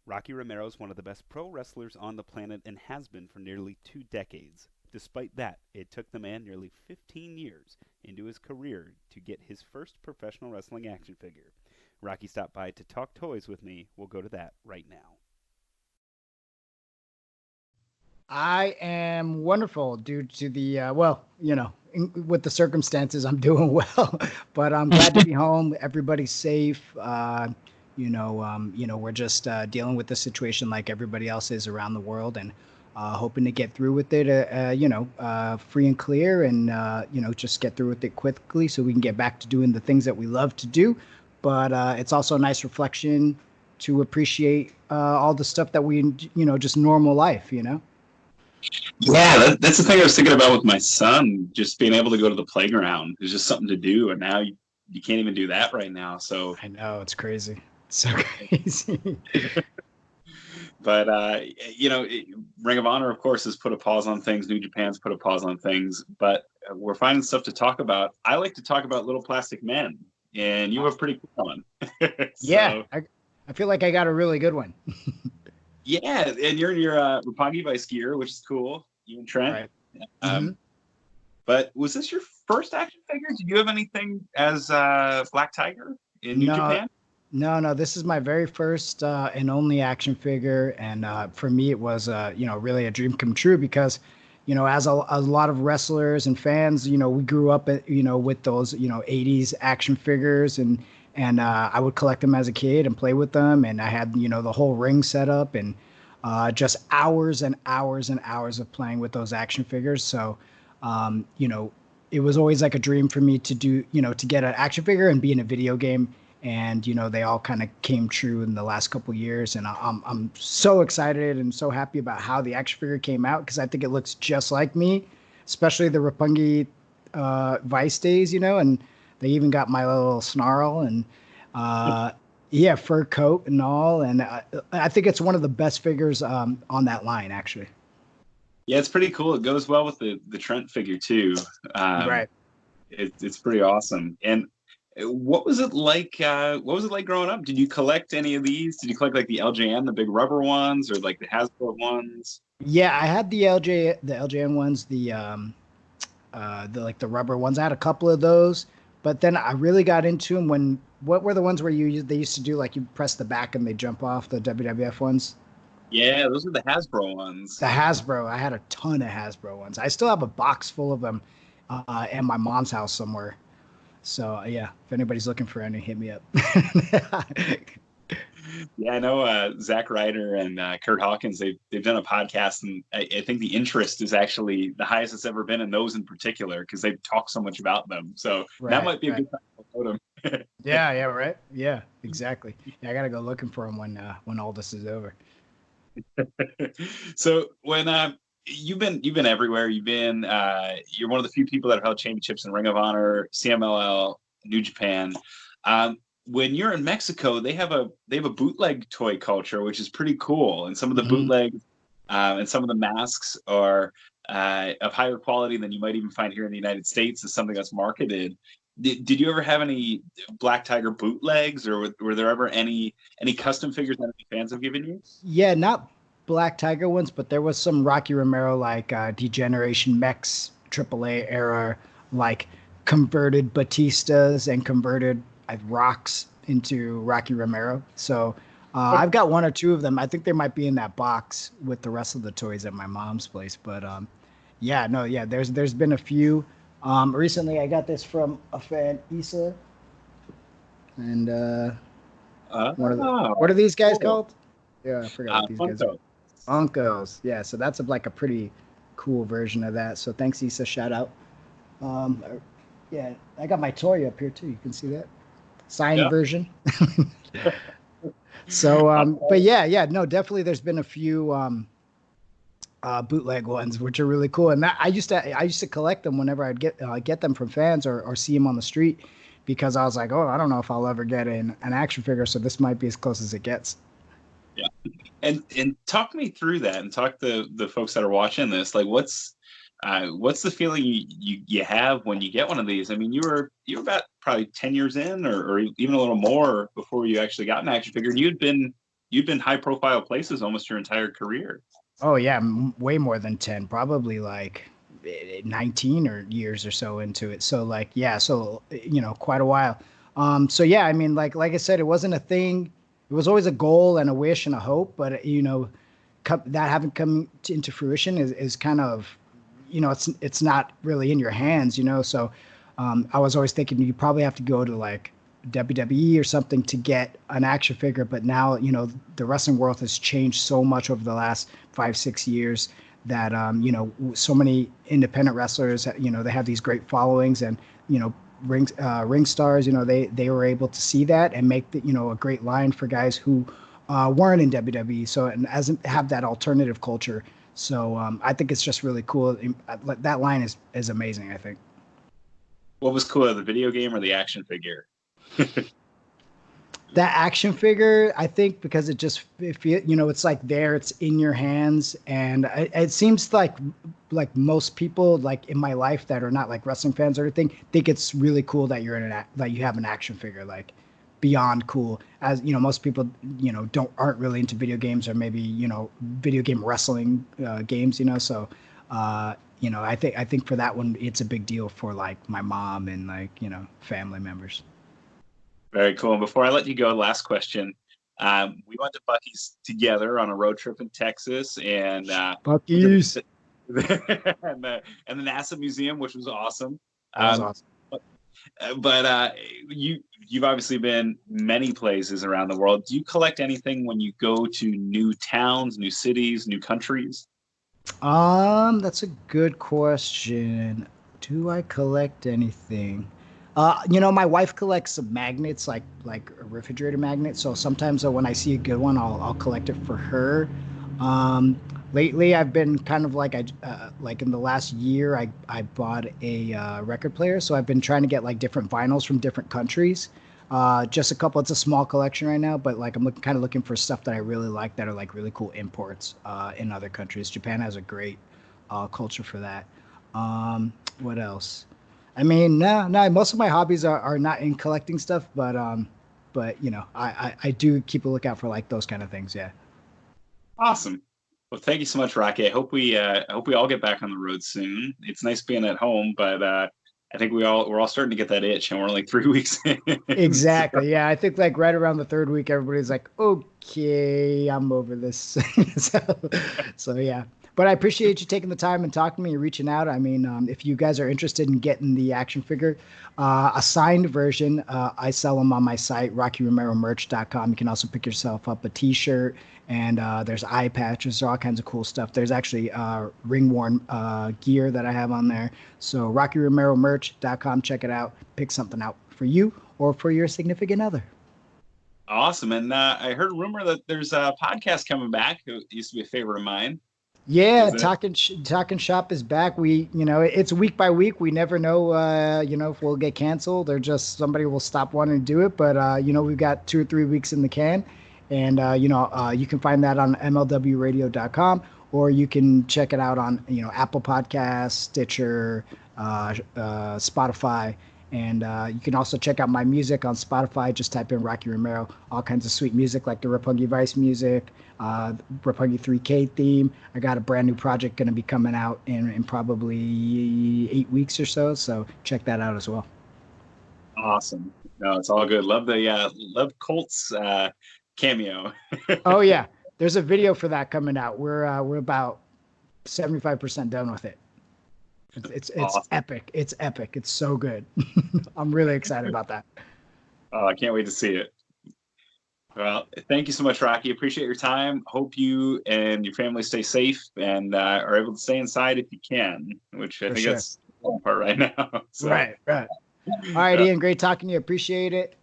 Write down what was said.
Rocky Romero is one of the best pro wrestlers on the planet and has been for nearly 2 decades. Despite that, it took the man nearly 15 years into his career to get his first professional wrestling action figure. Rocky stopped by to talk toys with me. We'll go to that right now. I am wonderful due to the with the circumstances, I'm doing well, but I'm glad to be home. Everybody's safe. We're just dealing with the situation like everybody else is around the world, and hoping to get through with it, free and clear, and just get through with it quickly so we can get back to doing the things that we love to do. But it's also a nice reflection to appreciate all the stuff that we, just normal life. Yeah, that's the thing I was thinking about with my son. Just being able to go to the playground is just something to do, and now you can't even do that right now. So I know it's crazy. It's so crazy. But Ring of Honor, of course, has put a pause on things. New Japan's put a pause on things, but we're finding stuff to talk about. I like to talk about Little Plastic Men, and you have a pretty cool one. Yeah, I feel like I got a really good one. Yeah, and you're in your Roppongi Vice gear, which is cool. You and Trent. Right. But was this your first action figure? Did you have anything as Black Tiger in New Japan? No. This is my very first and only action figure, and for me, it was really a dream come true because, as a lot of wrestlers and fans, we grew up with those '80s action figures, and I would collect them as a kid and play with them, and I had the whole ring set up, and just hours and hours and hours of playing with those action figures. So, it was always like a dream for me to do to get an action figure and be in a video game. And they all kind of came true in the last couple of years, and I'm so excited and so happy about how the action figure came out because I think it looks just like me, especially the Roppongi Vice days, and they even got my little snarl and fur coat and all, and I think it's one of the best figures on that line actually. Yeah, it's pretty cool. It goes well with the Trent figure too. Right. It's pretty awesome. And what was it like? What was it like growing up? Did you collect any of these? Did you collect like the LJN, the big rubber ones, or like the Hasbro ones? Yeah, I had the LJN ones, the rubber ones. I had a couple of those, but then I really got into them when what were the ones where they used to do like you press the back and they jump off, the WWF ones? Yeah, those are the Hasbro ones. The Hasbro. I had a ton of Hasbro ones. I still have a box full of them at my mom's house somewhere. So yeah, if anybody's looking for any, hit me up. Yeah, I know Zach Ryder and Kurt Hawkins. They've done a podcast, and I think the interest is actually the highest it's ever been in those in particular because they talk so much about them. So that might be a good time to upload them. Yeah, right. Yeah, exactly. Yeah, I gotta go looking for them when all this is over. So when you've been everywhere. You're one of the few people that have held championships in Ring of Honor, CMLL, New Japan. When you're in Mexico, they have a bootleg toy culture, which is pretty cool. And some of the bootlegs and some of the masks are of higher quality than you might even find here in the United States. Is something that's marketed. Did you ever have any Black Tiger bootlegs, or were there ever any custom figures that any fans have given you? Yeah, not Black Tiger ones, but there was some Rocky Romero like Degeneration Mex AAA era, like converted Batistas and converted Rocks into Rocky Romero. So I've got one or two of them. I think they might be in that box with the rest of the toys at my mom's place. But there's been a few. Recently, I got this from a fan, Issa, and what are these guys called? Yeah, I forgot what these guys are. Uncos. Yeah, so that's like a pretty cool version of that. So thanks, Issa. Shout out. Yeah, I got my toy up here too. You can see that signed version. So, but no, definitely. There's been a few bootleg ones, which are really cool. And I used to collect them whenever I'd get them from fans or see them on the street, because I was like, oh, I don't know if I'll ever get an action figure, so this might be as close as it gets. Yeah, and talk me through that, and talk to the folks that are watching this. Like, what's the feeling you have when you get one of these? I mean, you were about probably 10 years in, or even a little more before you actually got an action figure, and you'd you've been high profile places almost your entire career. Oh yeah, way more than 10, probably like 19 or years or so into it. So like, yeah, so quite a while. So yeah, I mean, like I said, it wasn't a thing. It was always a goal and a wish and a hope, but that having come into fruition is kind of, it's not really in your hands, So I was always thinking you probably have to go to like WWE or something to get an action figure. But now, the wrestling world has changed so much over the last 5-6 years that, so many independent wrestlers, they have these great followings and, ring stars, they were able to see that and make a great line for guys who weren't in WWE. So, and as have that alternative culture. So I think it's just really cool. That line is amazing, I think. What was cooler, the video game or the action figure? That action figure, I think, because it's like there, it's in your hands, and it seems like most people like in my life that are not like wrestling fans or anything think it's really cool that that you have an action figure, like beyond cool. As most people aren't really into video games or maybe video game wrestling games, so I think for that one it's a big deal for like my mom and like family members. Very cool. And before I let you go, last question. We went to Buc-ee's together on a road trip in Texas, and Buc-ee's and the NASA Museum, which was awesome. That was awesome. But you've obviously been many places around the world. Do you collect anything when you go to new towns, new cities, new countries? That's a good question. Do I collect anything? My wife collects magnets, like refrigerator magnets. So sometimes when I see a good one, I'll collect it for her. Lately, I've been kind of like in the last year, I bought a record player. So I've been trying to get like different vinyls from different countries. Just a couple. It's a small collection right now, but like I'm kind of looking for stuff that I really like that are like really cool imports in other countries. Japan has a great culture for that. What else? I mean, no, most of my hobbies are not in collecting stuff, but I do keep a lookout for like those kind of things. Yeah. Awesome. Well, thank you so much, Rocky. I hope we all get back on the road soon. It's nice being at home, but I think we're all starting to get that itch, and we're only 3 weeks in. Exactly. Yeah, I think like right around the third week, everybody's like, "Okay, I'm over this." so yeah. But I appreciate you taking the time and talking to me and reaching out. I mean, if you guys are interested in getting the action figure, a signed version, I sell them on my site, RockyRomeroMerch.com. You can also pick yourself up a T-shirt, and there's eye patches, all kinds of cool stuff. There's actually ring-worn gear that I have on there. So RockyRomeroMerch.com, check it out. Pick something out for you or for your significant other. Awesome. And I heard a rumor that there's a podcast coming back. It used to be a favorite of mine. Yeah, Talking Shop is back. We, it's week by week. We never know, if we'll get canceled or just somebody will stop wanting to do it. But, we've got 2 or 3 weeks in the can. And, you can find that on MLWradio.com, or you can check it out on, Apple Podcasts, Stitcher, Spotify. And you can also check out my music on Spotify. Just type in Rocky Romero. All kinds of sweet music like the Roppongi Vice music, Roppongi 3K theme. I got a brand new project going to be coming out in probably 8 weeks or so. So check that out as well. Awesome. No, it's all good. Love Colt's cameo. Oh yeah, there's a video for that coming out. We're about 75% done with it. It's awesome. Epic. It's epic. It's so good. I'm really excited about that. Oh, I can't wait to see it. Well, thank you so much, Rocky. Appreciate your time. Hope you and your family stay safe and are able to stay inside if you can, which I think that's the important part right now. So. Right. All right, Ian, great talking to you. Appreciate it.